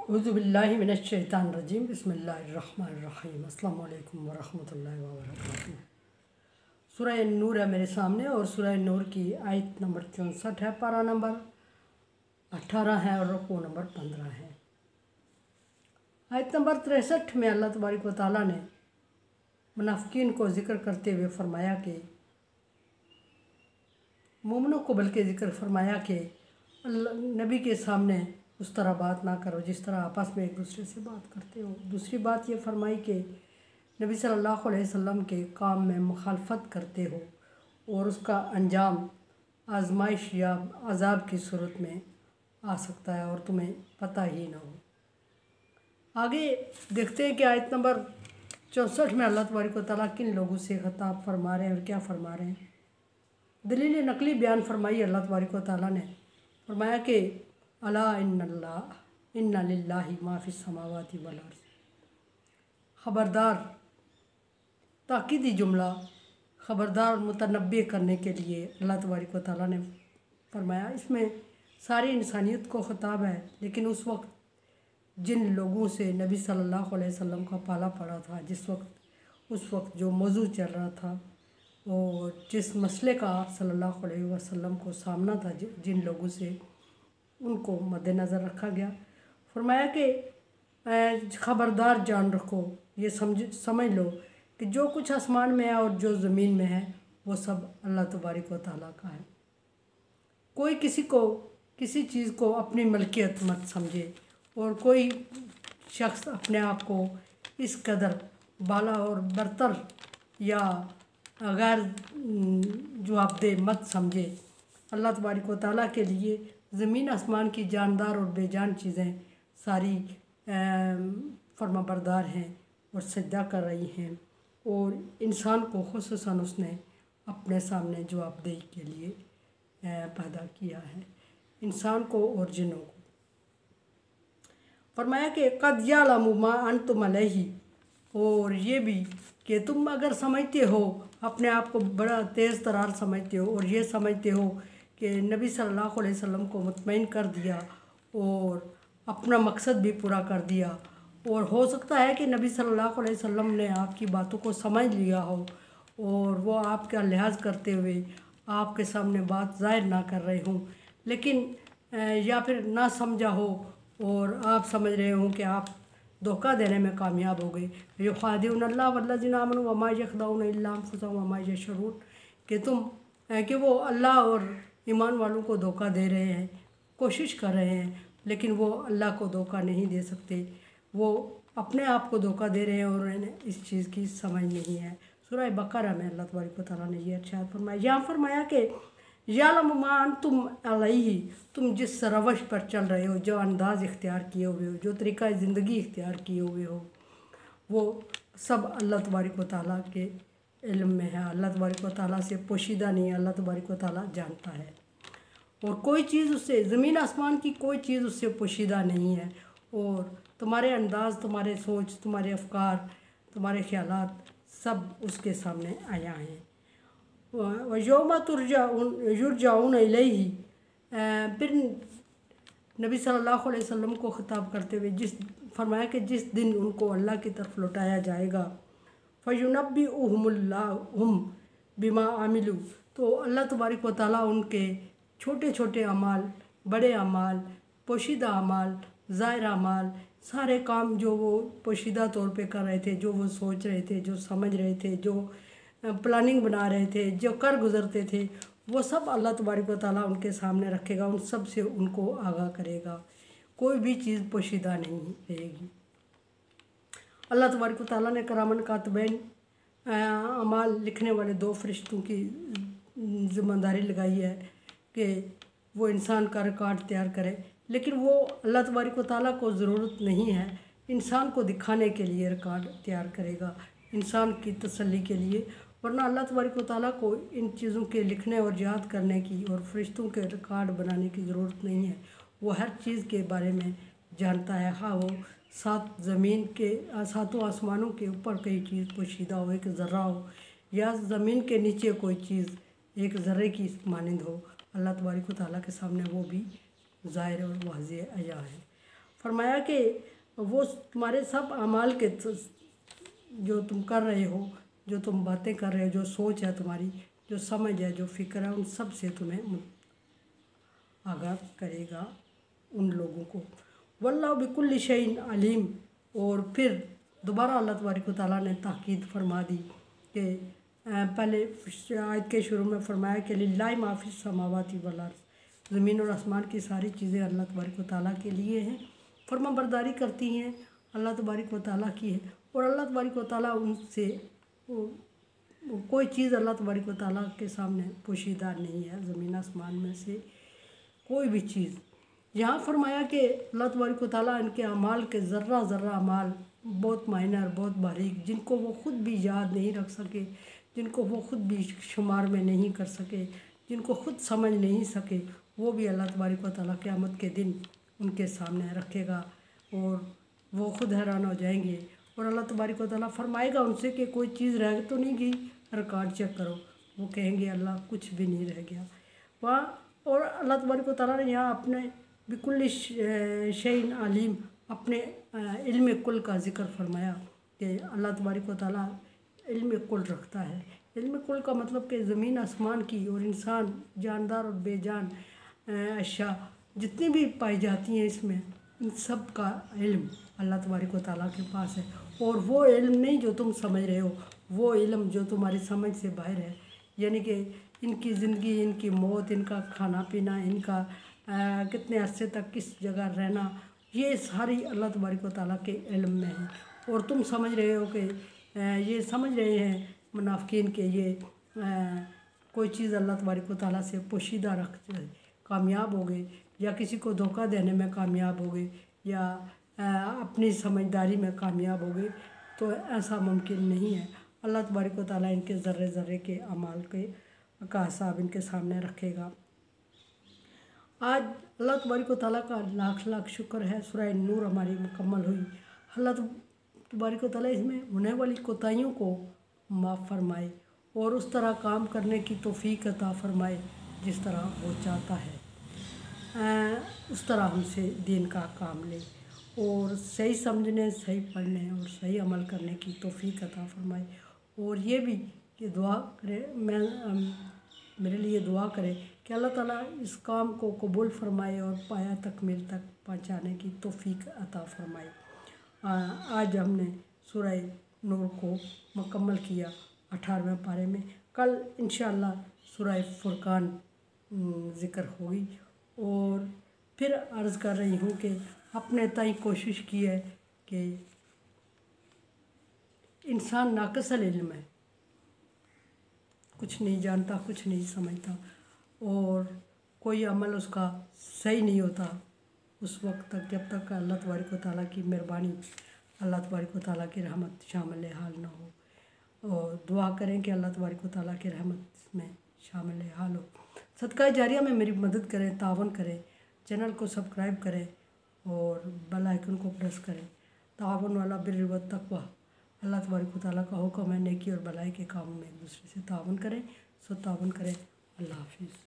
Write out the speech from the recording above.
अऊज़ुबिल्लाहि मिनश्शैतानिर्रजीम बिस्मिल्लाहिर्रहमानिर्रहीम अस्सलामु अलैकुम वरहमतुल्लाहि वबरकातुहू। सूरह नूर है मेरे सामने और सूरह नूर की आयत नंबर 64 है, पारा नंबर 18 है और रुकू नंबर 15 है। आयत नंबर 63 में अल्लाह तबारक व तआला ने मुनाफिकीन को ज़िक्र करते हुए फरमाया कि मोमिनों को बल्कि ज़िक्र फरमाया कि नबी के सामने उस तरह बात ना करो जिस तरह आपस में एक दूसरे से बात करते हो। दूसरी बात ये फरमाई कि नबी सल्लल्लाहु अलैहि वसल्लम के काम में मुखालफत करते हो और उसका अंजाम आजमाइश या अजाब की सूरत में आ सकता है और तुम्हें पता ही ना हो। आगे देखते हैं कि आयत नंबर 64 में अल्लाह तबारक व तआला किन लोगों से खिताब फरमा रहे हैं और क्या फरमा रहे हैं। दलील नकली बयान फरमाई अल्लाह तबारक व तआला ने फरमाया कि अला इन्ना लिल्लाहि मा फिस समावाति वल अर्ज़। ख़बरदार, ताकीदी जुमला ख़बरदार मुतनब्बे करने के लिए अल्लाह तबारक व तआला ने फरमाया। इसमें सारी इंसानियत को ख़िताब है, लेकिन उस वक्त जिन लोगों से नबी सल्लल्लाहु अलैहि वसल्लम का पाला पड़ा था, उस वक्त जो मौजू चल रहा था और जिस मसले का आप सल्लल्लाहु अलैहि वसल्लम को सामना था, जिन लोगों से, उनको मद्देनज़र रखा गया। फरमाया कि ख़बरदार जान रखो, ये समझ लो कि जो कुछ आसमान में है और जो ज़मीन में है वो सब अल्लाह तबारक व तआला का है। कोई किसी चीज़ को अपनी मलकियत मत समझे और कोई शख्स अपने आप को इस कदर बाला और बरतर या गैर जवाबदेह मत समझे। अल्लाह तबारक व तआला के लिए ज़मीन आसमान की जानदार और बेजान चीज़ें सारी फरमाबरदार हैं और सजदा कर रही हैं और इंसान को खुसूसन उसने अपने सामने जवाबदेही के लिए पैदा किया है, इंसान को और जिन्नों को। फरमाया कि क़द यअलमु मा अंतुम अलैहि, और ये भी कि तुम अगर समझते हो, अपने आप को बड़ा तेज़ तरार समझते हो और ये समझते हो कि नबी सल्लल्लाहु अलैहि वसल्लम को मुतमईन कर दिया और अपना मकसद भी पूरा कर दिया, और हो सकता है कि नबी सल्लल्लाहु अलैहि वसल्लम ने आपकी बातों को समझ लिया हो और वो आपका लिहाज करते हुए आपके सामने बात ज़ाहिर ना कर रहे हों, लेकिन या फिर ना समझा हो और आप समझ रहे हों कि आप धोखा देने में कामयाब हो गए। युख़ादिऊनल्लाह वल्लज़ीना आमनू वमा यख़दऊना इल्ला अनफुसहुम वमा यशऊरून, कि वो अल्लाह और ईमान वालों को धोखा दे रहे हैं, कोशिश कर रहे हैं, लेकिन वो अल्लाह को धोखा नहीं दे सकते। वो अपने आप को धोखा दे रहे हैं और उन्हें इस चीज़ की समझ नहीं है। सूरह बकरा में अल्लाह तबारक व तआला ने ये इरशाद फरमाया। यहाँ फरमाया कि यअलमु मा अंतुम अलैहि, तुम जिस रवश पर चल रहे हो, जो अंदाज़ इख्तियार किए हुए हो, जो तरीक़ा ज़िंदगी इख्तियार किए हुए हो, वो सब अल्लाह तबारक व तआला के इल्म में है। अल्लाह तबारक व तआला से पोशीदा नहीं है, अल्लाह तबारक व तआला जानता है और कोई चीज़ उससे, ज़मीन आसमान की कोई चीज़ उससे पोशीदा नहीं है। और तुम्हारे अंदाज़, तुम्हारे सोच, तुम्हारे अफकार, तुम्हारे ख्यालात सब उसके सामने आया हैं। व यौमा युरजाऊन इलैहि, फिर नबी सल्लल्लाहु अलैहि वसल्लम को ख़िताब करते हुए फरमाया कि जिस दिन उनको अल्लाह की तरफ लौटाया जाएगा, फ़युनब्बिउहुमुल्लाहु बिमा आमिलू, तो अल्लाह तबारक व तआला उनके छोटे छोटे अमाल, बड़े अमाल, पोशीदा अमाल, ज़ाहिर अमाल, सारे काम जो वो पोशीदा तौर पे कर रहे थे, जो वो सोच रहे थे, जो समझ रहे थे, जो प्लानिंग बना रहे थे, जो कर गुज़रते थे, वो सब अल्लाह तबारक व तआला उनके सामने रखेगा, उन सब से उनको आगाह करेगा। कोई भी चीज़ पोशीदा नहीं रहेगी। अल्लाह तबारक व तआला ने करामन कातिबैन, अमाल लिखने वाले 2 फरिश्तों की ज़िम्मेदारी लगाई है कि वो इंसान का रिकॉर्ड तैयार करे, लेकिन वो अल्लाह तबारक व तआला को ज़रूरत नहीं है, इंसान को दिखाने के लिए रिकॉर्ड तैयार करेगा, इंसान की तसल्ली के लिए। वरना अल्लाह तबारक व तआला को इन चीज़ों के लिखने और याद करने की और फरिश्तों के रिकॉर्ड बनाने की ज़रूरत नहीं है। वो हर चीज़ के बारे में जानता है, हाँ वो 7 ज़मीन के 7 आसमानों के ऊपर कोई चीज़ पोशीदा हो, एक ज़र्रा हो, या ज़मीन के नीचे कोई चीज़ एक ज़र्रे की मानंद हो, अल्लाह तबारक व तआला के सामने वो भी ज़ाहिर और वाज़ेह अया है। फरमाया कि वो तुम्हारे सब अमाल के जो तुम कर रहे हो, जो तुम बातें कर रहे हो, जो सोच है तुम्हारी, जो समझ है, जो फ़िक्र है, उन सब से तुम्हें आगाह करेगा उन लोगों को। वल्लाहु बिकुल्लि शैइन अलीम। और फिर दोबारा अल्लाह तबारक व तआला ने ताकीद फरमा दी कि पहले आयत के शुरू में फरमाया कि लिल्लाहि मा फिस समावाति वल अर्ज़, ज़मीन और आसमान की सारी चीज़ें अल्लाह तबारक व तआला के लिए हैं, फर्मा बरदारी करती हैं अल्लाह तबारक व तआला की है। और अल्लाह तबारक व तआला उनसे कोई चीज़ अल्लाह तबारक व तआला के सामने पोशीदा नहीं है, ज़मीन आसमान में से कोई भी चीज़। यहाँ फरमाया कि अल्लाह तबारक व तआला इनके अमाल के ज़र्रा ज़र्रा अमाल बहुत माइनर, बहुत बारीक, जिनको वो ख़ुद भी याद नहीं रख सके, जिनको वो ख़ुद भी शुमार में नहीं कर सके, जिनको ख़ुद समझ नहीं सके, वो भी अल्लाह तबारक व तआला क़यामत के दिन उनके सामने रखेगा और वो ख़ुद हैरान हो जाएंगे। और अल्लाह तबारक व तआला फरमाएगा उनसे कि कोई चीज़ रह तो नहीं गई, रिकॉर्ड चेक करो। वो कहेंगे अल्लाह कुछ भी नहीं रह गया वहाँ। और अल्लाह तबारक व तआला ने यहाँ अपने बिकुल्लि शैइन अलीम, अपने इल्म कुल का ज़िक्र फरमाया कि अल्लाह तबारक व तआला इल्म कुल रखता है। इल्म कुल का मतलब कि ज़मीन आसमान की और इंसान, जानदार और बेजान अशिया जितनी भी पाई जाती हैं इसमें, इन सब का इल्म अल्लाह तबारक व तआला के पास है। और वो इल्म नहीं जो तुम समझ रहे हो, वो इल्म जो तुम्हारी समझ से बाहर है, यानी कि इनकी ज़िंदगी, इनकी मौत, इनका खाना पीना, इनका कितने अरसे तक किस जगह रहना, ये सारी अल्लाह तबारक व तआला के इल्म में है। और तुम समझ रहे हो कि ये समझ रहे हैं मुनाफिकीन के ये कोई चीज़ अल्लाह तबारक व तआला से पोशीदा रख कामयाब हो गए, या किसी को धोखा देने में कामयाब हो गए, या अपनी समझदारी में कामयाब हो गए, तो ऐसा मुमकिन नहीं है। अल्लाह तबारक व तआला इनके ज़र्रे ज़र्रे के अमाल का हिसाब इनके सामने रखेगा। आज अल्लाह तबारक व तआला का लाख लाख शुक्र है, सूरह नूर हमारी मुकम्मल हुई। अल्लाह तबारक व तआला इसमें होने वाली कोताहियों को माफ़ फरमाए और उस तरह काम करने की तौफीक अता फरमाए जिस तरह वो चाहता है, उस तरह हमसे दीन का काम ले और सही समझने, सही पढ़ने और सही अमल करने की तौफीक अता फरमाए। और ये भी कि दुआ करे, मेरे लिए दुआ करे कि अल्लाह ताला इस काम को कबूल फरमाए और पाया तकमील तक पहुँचाने की तौफीक अता फरमाए। आज हमने सूरह नूर को मुकम्मल किया 18वें पारे में। कल इंशाअल्लाह सूरह फुरकान ज़िक्र होगी। और फिर अर्ज़ कर रही हूँ कि अपने ताई कोशिश की है कि इंसान नाक़िसल इल्म है, कुछ नहीं जानता, कुछ नहीं समझता और कोई अमल उसका सही नहीं होता उस वक्त तक जब तक अल्लाह तबारक व तआला की मेहरबानी, अल्लाह तबारक व तआला की रहमत शामिल हाल ना हो। और दुआ करें कि अल्लाह तबारक व तआला की रहमत में शामिल हाल हो। सदका जारिया में मेरी मदद करें, तावन करें, चैनल को सब्सक्राइब करें और बेल आइकन को प्रेस करें। तावन वाला बिर्र व तक़वा, अल्लाह तबारक व तआला का हुक्म है नेकी और भलाई के कामों में एक दूसरे से तावन करें, सो तावन करें। अल्लाह हाफिज़।